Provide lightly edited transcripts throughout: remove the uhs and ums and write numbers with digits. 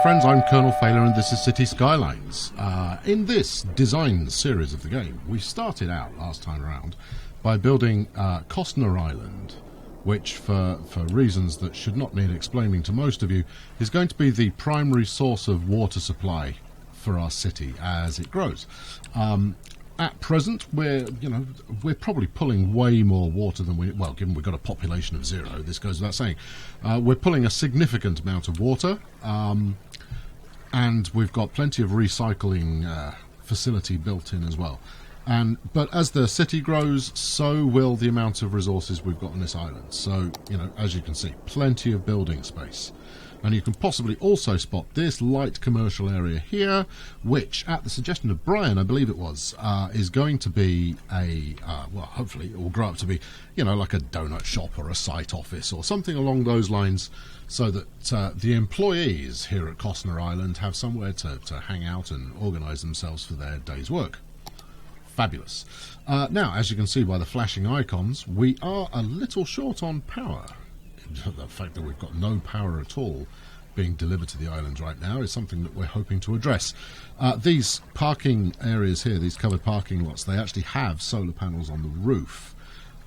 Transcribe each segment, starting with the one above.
friends, I'm Colonel Failer and this is City Skylines. In this design series of the game, we started out last time around by building Costner Island, which for reasons that should not need explaining to most of you, is going to be the primary source of water supply for our city as it grows. At present, we're probably pulling way more water than given we've got a population of 0, this goes without saying. We're pulling a significant amount of water, and we've got plenty of recycling facility built in as well. But as the city grows, so will the amount of resources we've got on this island. So, as you can see, plenty of building space. And you can possibly also spot this light commercial area here, which, at the suggestion of Brian, I believe it was, is going to be hopefully it will grow up to be, like a donut shop or a site office or something along those lines, so that the employees here at Costner Island have somewhere to hang out and organise themselves for their day's work. Fabulous. Now, as you can see by the flashing icons, we are a little short on power. The fact that we've got no power at all being delivered to the island right now is something that we're hoping to address. These parking areas here, these covered parking lots, they actually have solar panels on the roof.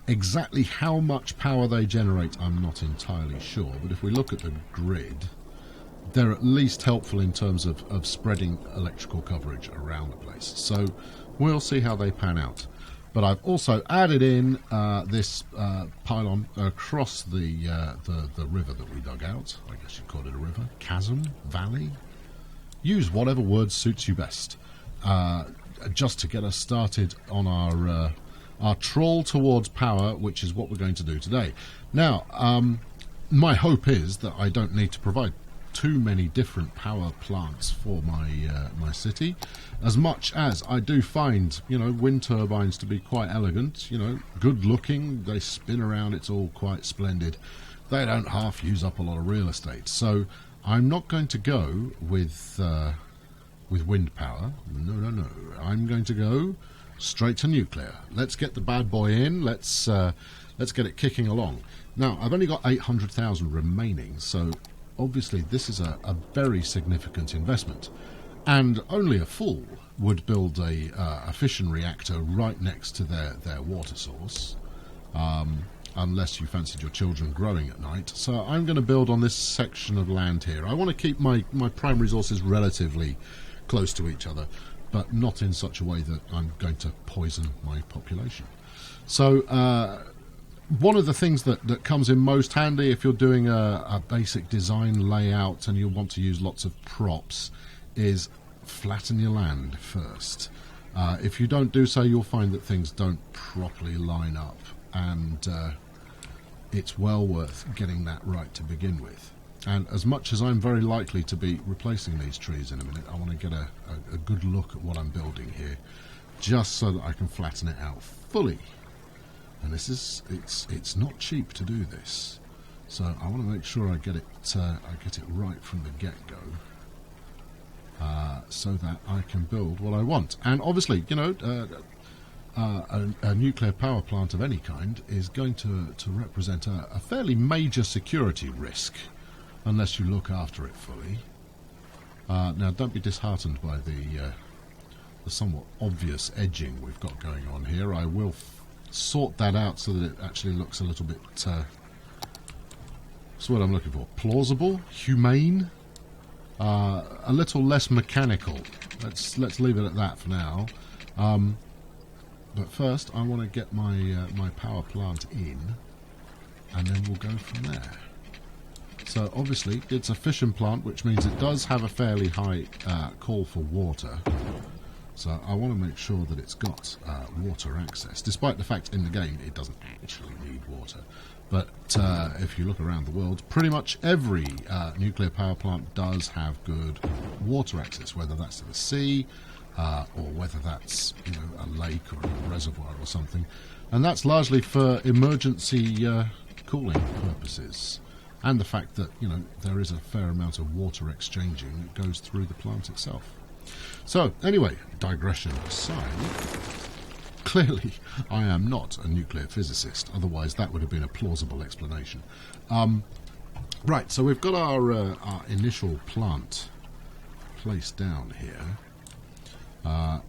Exactly how much power they generate, I'm not entirely sure, but if we look at the grid, they're at least helpful in terms of spreading electrical coverage around the place. So we'll see how they pan out. But I've also added in this pylon across the river that we dug out. I guess you'd call it a river, chasm, valley. Use whatever word suits you best, just to get us started on our trawl towards power, which is what we're going to do today. Now, my hope is that I don't need to provide too many different power plants for my city, as much as I do find wind turbines to be quite elegant, good looking, they spin around, it's all quite splendid. They don't half use up a lot of real estate, so I'm not going to go with wind power. No, I'm going to go straight to nuclear. Let's get the bad boy in, let's get it kicking along. Now, I've only got 800,000 remaining, so obviously this is a very significant investment, and only a fool would build a fission reactor right next to their water source, unless you fancied your children growing at night. So I'm going to build on this section of land here. I want to keep my prime resources relatively close to each other, but not in such a way that I'm going to poison my population. So one of the things that comes in most handy if you're doing a basic design layout and you want to use lots of props is flatten your land first. If you don't do so, you'll find that things don't properly line up, and it's well worth getting that right to begin with. And as much as I'm very likely to be replacing these trees in a minute, I want to get a good look at what I'm building here, just so that I can flatten it out fully. And it's not cheap to do this, so I want to make sure I get it right from the get-go, so that I can build what I want. And obviously, a nuclear power plant of any kind is going to represent a fairly major security risk, unless you look after it fully. Now, don't be disheartened by the somewhat obvious edging we've got going on here. I will sort that out so that it actually looks a little bit what's what I'm looking for, plausible, humane, a little less mechanical. Let's leave it at that for now, but first I want to get my power plant in, and then we'll go from there. So obviously it's a fission plant, which means it does have a fairly high call for water. So I want to make sure that it's got water access, despite the fact in the game it doesn't actually need water. But if you look around the world, pretty much every nuclear power plant does have good water access, whether that's to the sea or whether that's a lake or a reservoir or something. And that's largely for emergency cooling purposes, and the fact that there is a fair amount of water exchanging that goes through the plant itself. So, anyway, digression aside, clearly I am not a nuclear physicist, otherwise that would have been a plausible explanation. Right, so we've got our initial plant place down here.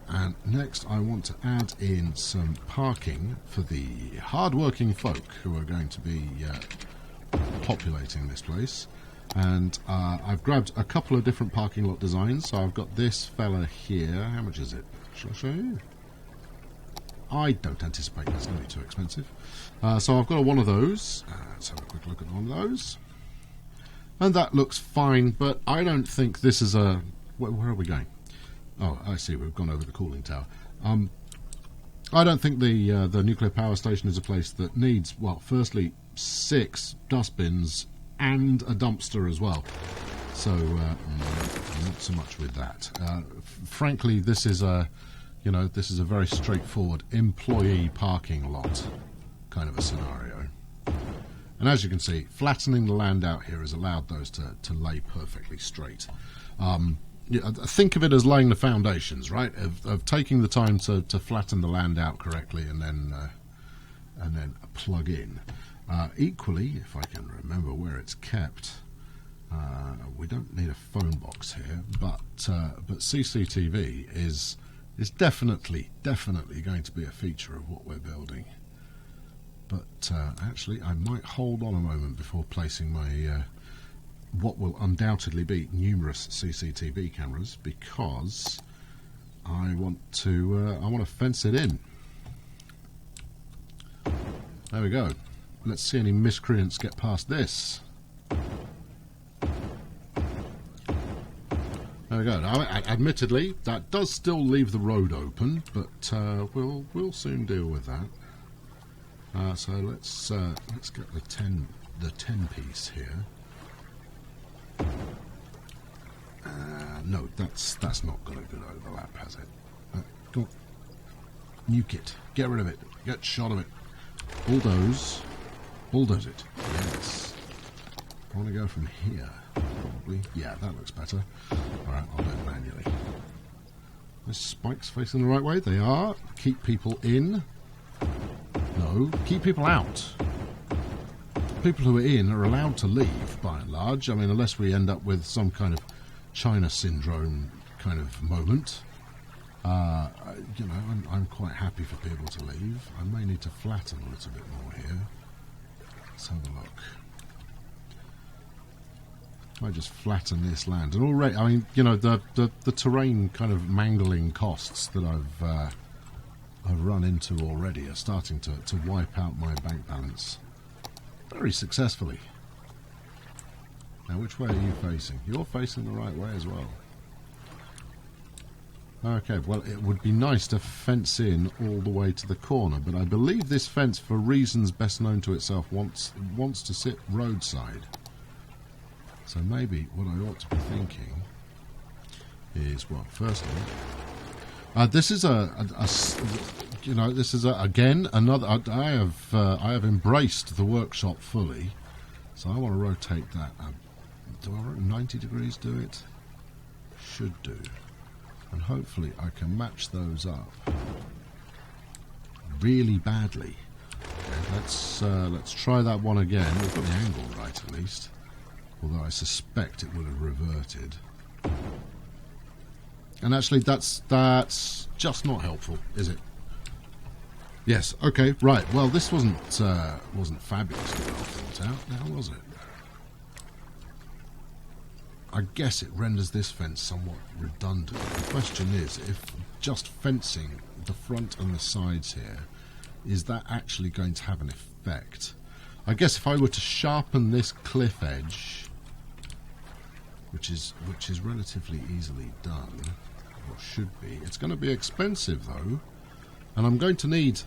And next I want to add in some parking for the hard-working folk who are going to be populating this place. And I've grabbed a couple of different parking lot designs. So I've got this fella here. How much is it? Shall I show you? I don't anticipate that's going to be too expensive. So I've got one of those. Let's have a quick look at one of those. And that looks fine, but I don't think this is a... Where are we going? Oh, I see, we've gone over the cooling tower. I don't think the nuclear power station is a place that needs, well, firstly, 6 dustbins and a dumpster as well. So, not so much with that. Frankly, this is a, this is a very straightforward employee parking lot kind of a scenario. And as you can see, flattening the land out here has allowed those to lay perfectly straight. Think of it as laying the foundations, right? Of taking the time to flatten the land out correctly and then plug in. Equally, if I can remember where it's kept, we don't need a phone box here, but CCTV is definitely going to be a feature of what we're building. But actually, I might hold on a moment before placing my what will undoubtedly be numerous CCTV cameras, because I want to fence it in. There we go. Let's see any miscreants get past this. There we go. Now, admittedly, that does still leave the road open, but we'll soon deal with that. So let's get the 10 piece here. No, that's not got a good overlap, has it? Go on. Nuke it. Get rid of it. Get shot of it. Bulldoze. Bulldoze it. Yes. I want to go from here, probably. Yeah, that looks better. Alright, I'll do it manually. The spikes facing the right way? They are. Keep people in. No, keep people out. People who are in are allowed to leave, by and large. I mean, unless we end up with some kind of China syndrome kind of moment. I'm quite happy for people to leave. I may need to flatten a little bit more here. Let's have a look. I just flatten this land, and already, I mean, the terrain kind of mangling costs that I've run into already are starting to wipe out my bank balance very successfully. Now, which way are you facing? You're facing the right way as well. Okay, well, it would be nice to fence in all the way to the corner, but I believe this fence, for reasons best known to itself, wants to sit roadside. So maybe what I ought to be thinking is, well, firstly, this is again another. I have embraced the workshop fully, so I want to rotate that. Do I rotate 90 degrees? Do it? Should do. And hopefully I can match those up really badly. Okay, let's try that one again. We've got the angle right at least, although I suspect it will have reverted. And actually, that's just not helpful, is it? Yes. Okay. Right. Well, this wasn't fabulously well thought out, now was it? I guess it renders this fence somewhat redundant. The question is, if just fencing the front and the sides here, is that actually going to have an effect? I guess if I were to sharpen this cliff edge, which is relatively easily done, or should be, it's going to be expensive though, and I'm going to need,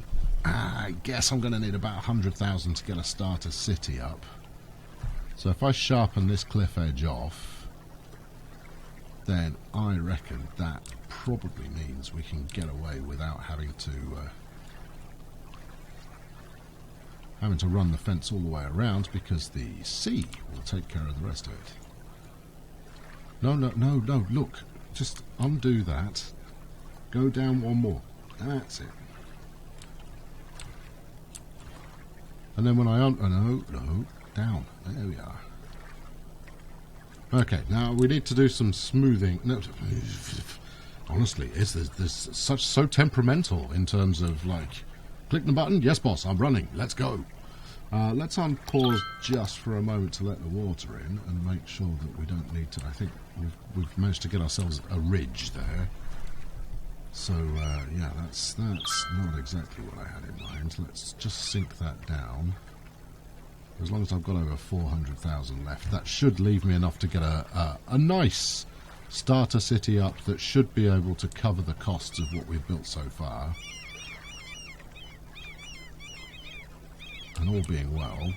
I guess I'm going to need about 100,000 to get a starter city up. So if I sharpen this cliff edge off, then I reckon that probably means we can get away without having to run the fence all the way around, because the sea will take care of the rest of it. No, look, just undo that, go down one more, that's it. And then when I no, down, there we are. Okay, now we need to do some smoothing. No, honestly, there's so temperamental in terms of, like, click the button, yes boss, I'm running, let's go. Let's unpause just for a moment to let the water in and make sure that we don't need to. I think we've managed to get ourselves a ridge there. So, yeah, that's not exactly what I had in mind. Let's just sink that down. As long as I've got over 400,000 left, that should leave me enough to get a nice starter city up that should be able to cover the costs of what we've built so far. And all being well,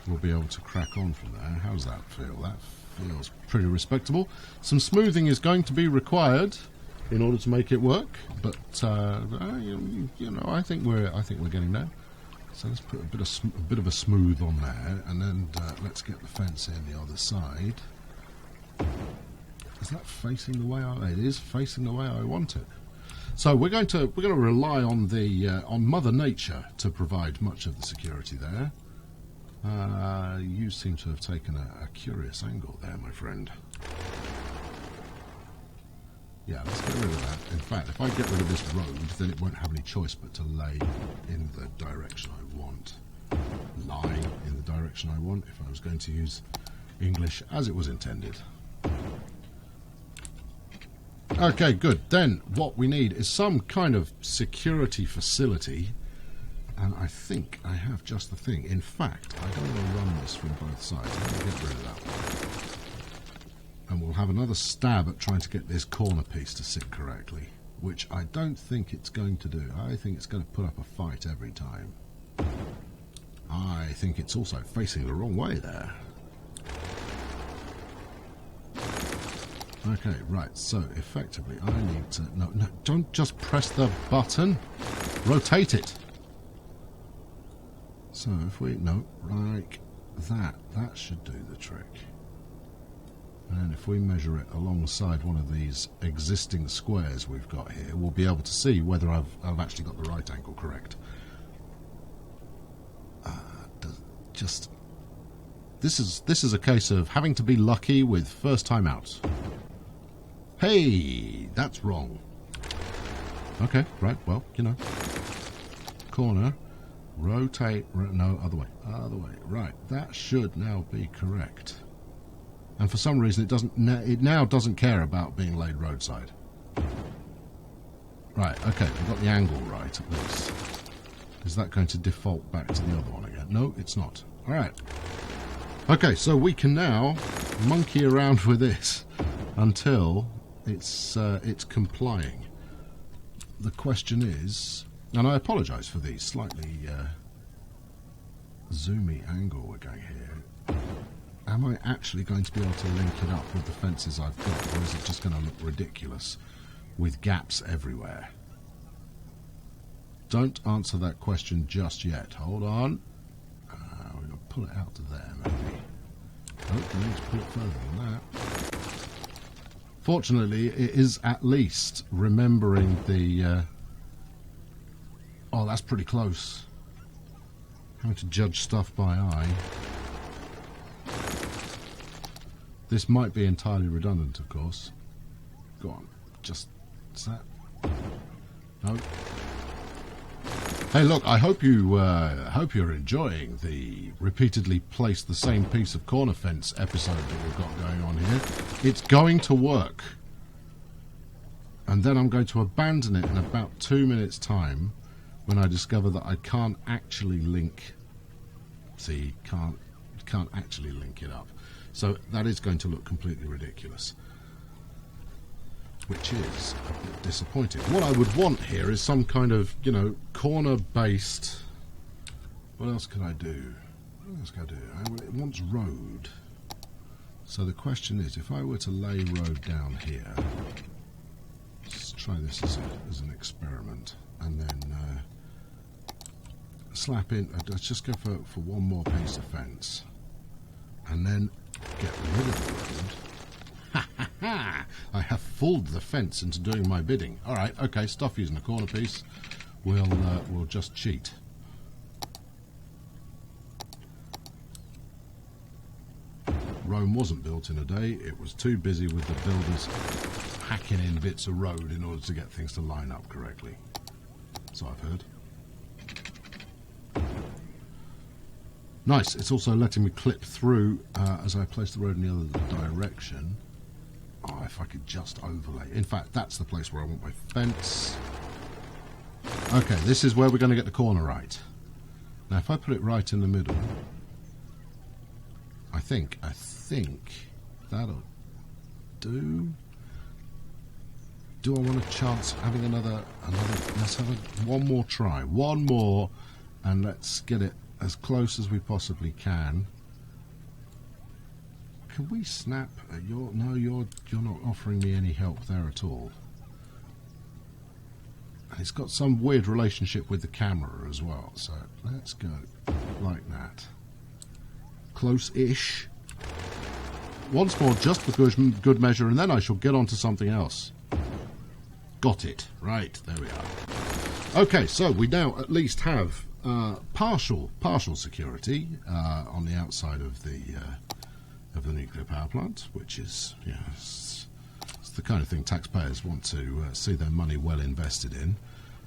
we'll be able to crack on from there. How does that feel? That feels pretty respectable. Some smoothing is going to be required in order to make it work, but you know, I think we're getting there. So let's put a bit of a smooth on there, and then let's get the fence in the other side. Is that facing the way it is facing the way I want it? So we're going to rely on on Mother Nature to provide much of the security there. You seem to have taken a curious angle there, my friend. Yeah, let's get rid of that. In fact, if I get rid of this road, then it won't have any choice but to lay in the direction I want. Lie in the direction I want, if I was going to use English as it was intended. Okay, good. Then what we need is some kind of security facility, and I think I have just the thing. In fact, I don't want to run this from both sides. I'm going to get rid of that one. And we'll have another stab at trying to get this corner piece to sit correctly, which I don't think it's going to do. I think it's going to put up a fight every time. I think it's also facing the wrong way there. Okay, right, so effectively I need to... No, don't just press the button. Rotate it. So if we... No, like that. That should do the trick. And if we measure it alongside one of these existing squares we've got here, we'll be able to see whether I've actually got the right angle correct. This is a case of having to be lucky with first time out. Hey, that's wrong. Okay, right, well, you know. Corner, rotate, no, other way, right, that should now be correct. And for some reason it now doesn't care about being laid roadside. Right, okay, we've got the angle right at least. Is that going to default back to the other one again? No, it's not. Alright. Okay, so we can now monkey around with this until it's complying. The question is, and I apologise for the slightly zoomy angle we're going here. Am I actually going to be able to link it up with the fences I've got, or is it just going to look ridiculous with gaps everywhere? Don't answer that question just yet. Hold on. We're going to pull it out to there, maybe. Oh, we need to pull it further than that. Fortunately, it is at least remembering the... Oh, that's pretty close. Having to judge stuff by eye. This might be entirely redundant, of course. Go on. Just... Is that... No. Hey, look, I hope you're enjoying the repeatedly place the same piece of corner fence episode that we've got going on here. It's going to work. And then I'm going to abandon it in about 2 minutes' time when I discover that I can't actually link... See, can't actually link it up. So that is going to look completely ridiculous. Which is a bit disappointing. What I would want here is some kind of, you know, corner-based... What else can I do? What else can I do? It wants road. So the question is, if I were to lay road down here... Let's try this as an experiment. And then slap in... Let's just go for one more piece of fence. And then get rid of the road. Ha ha ha! I have fooled the fence into doing my bidding. Alright, okay, stuff using a corner piece. We'll just cheat. Rome wasn't built in a day. It was too busy with the builders hacking in bits of road in order to get things to line up correctly. So I've heard. Nice. It's also letting me clip through as I place the road in the other direction. Oh, if I could just overlay. In fact, that's the place where I want my fence. Okay, this is where we're going to get the corner right. Now, if I put it right in the middle, I think that'll do. Do I want a chance having another? Let's have one more try. One more, and let's get it as close as we possibly can. Can we snap? You're not offering me any help there at all. And it's got some weird relationship with the camera as well. So let's go like that. Close-ish. Once more, just for good measure, and then I shall get on to something else. Got it. Right, there we are. Okay, so we now at least have partial security on the outside of the nuclear power plant, which is, you know, it's the kind of thing taxpayers want to see their money well invested in.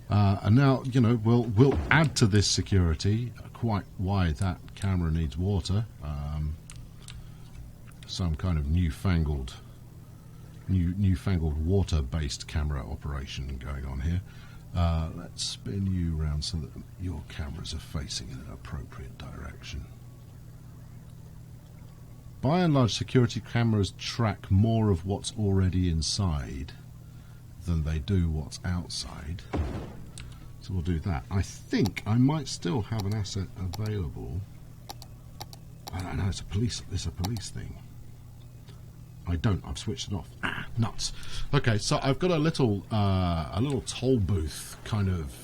And now, you know, we'll add to this security quite why that camera needs water. Some kind of newfangled water-based camera operation going on here. Let's spin you around so that your cameras are facing in an appropriate direction. By and large, security cameras track more of what's already inside than they do what's outside. So we'll do that. I think I might still have an asset available. I don't know, it's a police thing. I don't. I've switched it off. Ah, nuts. Okay, so I've got a little toll booth kind of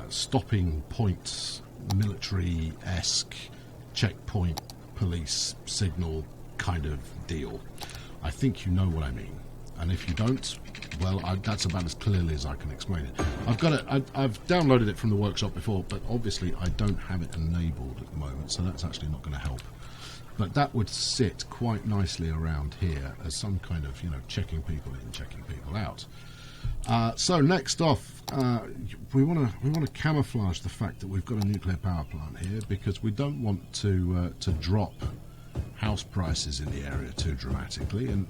stopping point, military-esque checkpoint police signal kind of deal. I think you know what I mean. And if you don't, well, that's about as clearly as I can explain it. I've got it. I've downloaded it from the workshop before, but obviously I don't have it enabled at the moment, so that's actually not going to help. But that would sit quite nicely around here as some kind of, you know, checking people in, checking people out. So next off, we want to camouflage the fact that we've got a nuclear power plant here, because we don't want to drop house prices in the area too dramatically. And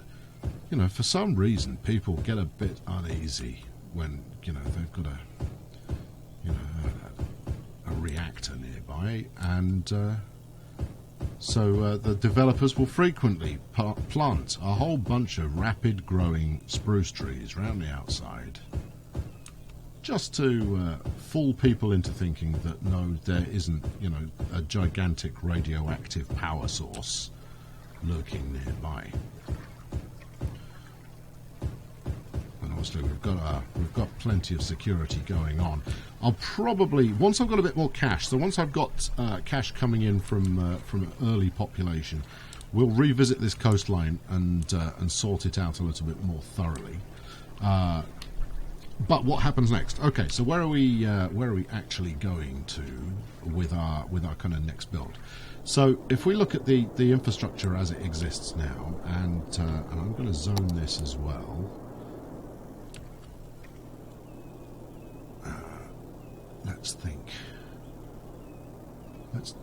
you know, for some reason, people get a bit uneasy when, you know, they've got a reactor nearby, and so the developers will frequently plant a whole bunch of rapid-growing spruce trees around the outside, just to fool people into thinking that no, there isn't, you know, a gigantic radioactive power source lurking nearby. Obviously, we've got plenty of security going on. I'll probably, once I've got a bit more cash, so once I've got cash coming in from early population, we'll revisit this coastline and sort it out a little bit more thoroughly. But what happens next? Okay, so where are we actually going to with our kind of next build? So if we look at the infrastructure as it exists now, and I'm going to zone this as well. Let's think. Let's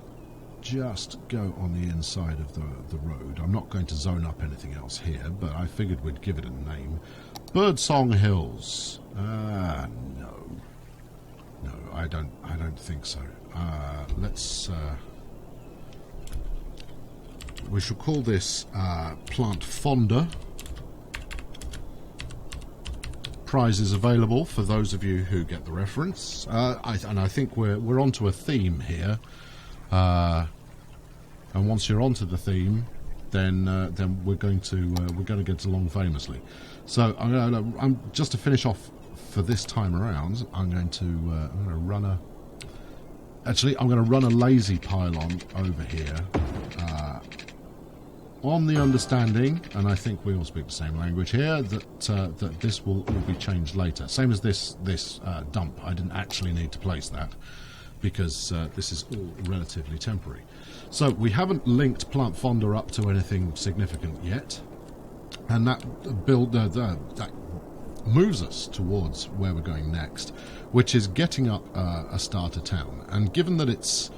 just go on the inside of the road. I'm not going to zone up anything else here, but I figured we'd give it a name. Birdsong Hills. No, I don't think so. Let's. We shall call this Plant Fonda. Prizes available for those of you who get the reference. And I think we're onto a theme here. And once you're onto the theme, then we're going to get along famously. So I'm just to finish off for this time around. I'm going to run a lazy pylon over here. On the understanding, and I think we all speak the same language here, that this will all be changed later. Same as this dump. I didn't actually need to place that. because this is all relatively temporary. So we haven't linked Plant Fonda up to anything significant yet, and that that moves us towards where we're going next, which is getting up a starter town. And given that it's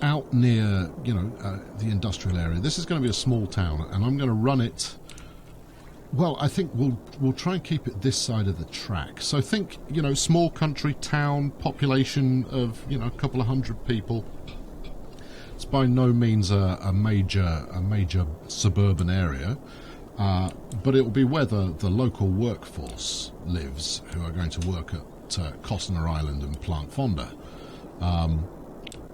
out near, the industrial area, this is going to be a small town, and I'm going to run it. Well, I think we'll try and keep it this side of the track. So think, small country town, population of a couple of hundred people. It's by no means a major suburban area, but it will be where the local workforce lives, who are going to work at Costner Island and Plant Fonda.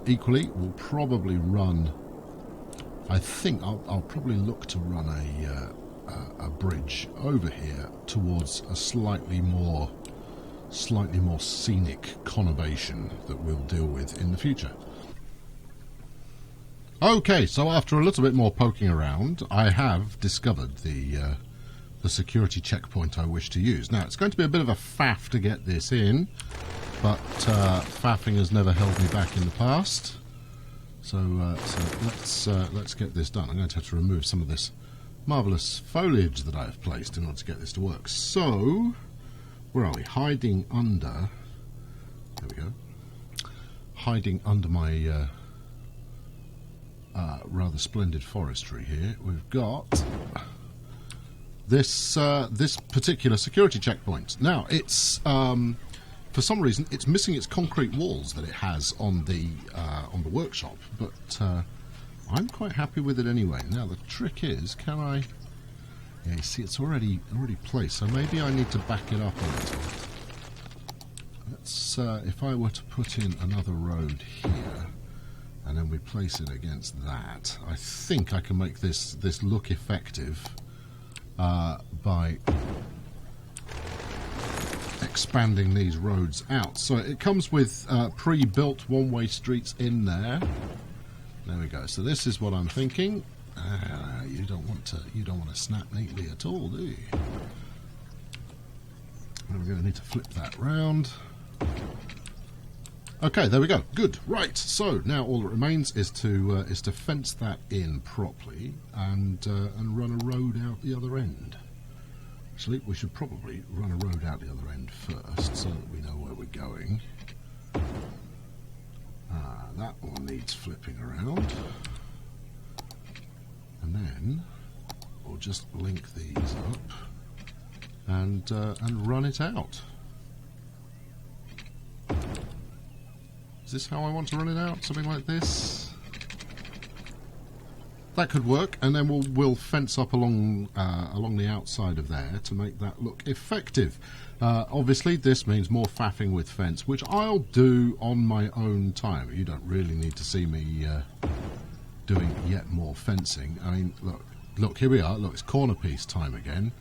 Equally, we'll probably run. I think I'll probably look to run a bridge over here towards a slightly more scenic conurbation that we'll deal with in the future. Okay, so after a little bit more poking around, I have discovered the security checkpoint I wish to use. Now, it's going to be a bit of a faff to get this in, but faffing has never held me back in the past. So let's get this done. I'm going to have to remove some of this marvellous foliage that I have placed in order to get this to work. So, where are we? Hiding under... There we go. Hiding under my rather splendid forestry here, we've got this particular security checkpoint. Now, it's for some reason it's missing its concrete walls that it has on the workshop, but I'm quite happy with it anyway. Now the trick is, can I... Yeah, you see, it's already placed, so maybe I need to back it up a little. Let's, if I were to put in another road here, and then we place it against that, I think I can make this look effective by expanding these roads out. So it comes with pre-built one-way streets in there. There we go. So this is what I'm thinking. You don't want to snap neatly at all, do you? And we're going to need to flip that round. Okay, there we go. Good. Right. So now all that remains is to fence that in properly and run a road out the other end. Actually, we should probably run a road out the other end first, so that we know where we're going. That one needs flipping around, and then we'll just link these up and run it out. Is this how I want to run it out? Something like this? That could work, and then we'll fence up along the outside of there to make that look effective. Obviously, this means more faffing with fence, which I'll do on my own time. You don't really need to see me doing yet more fencing. I mean, look, here we are. Look, it's corner piece time again.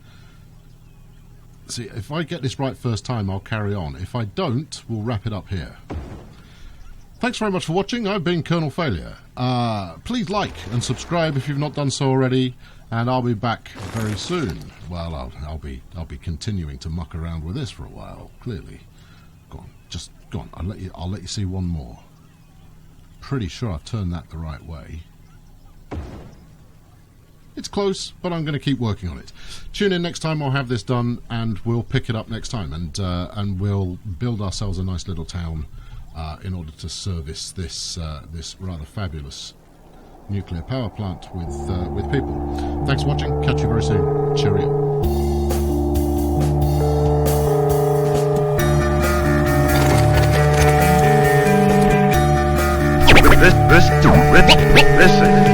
See, if I get this right first time, I'll carry on. If I don't, we'll wrap it up here. Thanks very much for watching. I've been Colonel Failure. Please like and subscribe if you've not done so already, and I'll be back very soon. Well, I'll be continuing to muck around with this for a while. Clearly, go on, just go on. I'll let you see one more. Pretty sure I've turned that the right way. It's close, but I'm going to keep working on it. Tune in next time. I'll have this done, and we'll pick it up next time, and we'll build ourselves a nice little town. In order to service this rather fabulous nuclear power plant with people. Thanks for watching. Catch you very soon. Cheerio. This